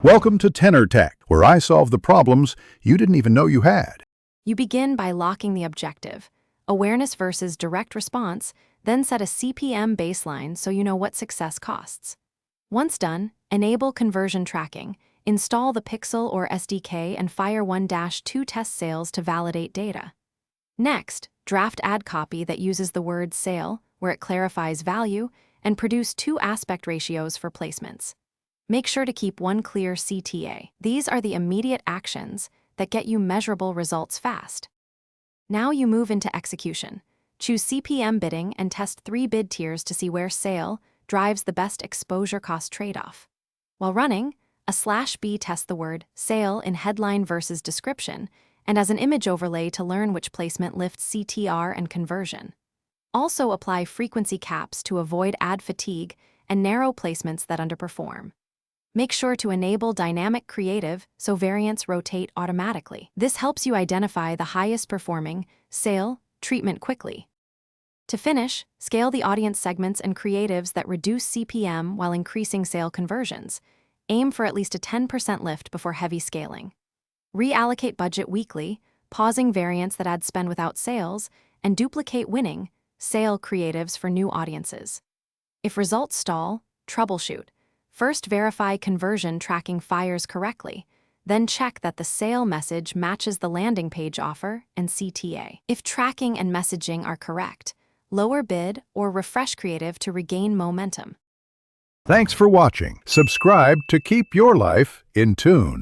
Welcome to Tenor Tech, where I solve the problems you didn't even know you had. You begin by locking the objective, awareness versus direct response, then set a CPM baseline so you know what success costs. Once done, enable conversion tracking, install the Pixel or SDK and fire 1-2 test sales to validate data. Next, draft ad copy that uses the word sale, where it clarifies value, and produce 2 aspect ratios for placements. Make sure to keep one clear CTA. These are the immediate actions that get you measurable results fast. Now you move into execution. Choose CPM bidding and test 3 bid tiers to see where sale drives the best exposure cost trade-off. While running, a /B tests the word sale in headline versus description and as an image overlay to learn which placement lifts CTR and conversion. Also apply frequency caps to avoid ad fatigue and narrow placements that underperform. Make sure to enable dynamic creative so variants rotate automatically. This helps you identify the highest performing sale treatment quickly. To finish, scale the audience segments and creatives that reduce CPM while increasing sale conversions. Aim for at least a 10% lift before heavy scaling. Reallocate budget weekly, pausing variants that add spend without sales, and duplicate winning sale creatives for new audiences. If results stall, troubleshoot. First, verify conversion tracking fires correctly, then check that the sale message matches the landing page offer and CTA. If tracking and messaging are correct, lower bid or refresh creative to regain momentum. Thanks for watching. Subscribe to keep your life in tune.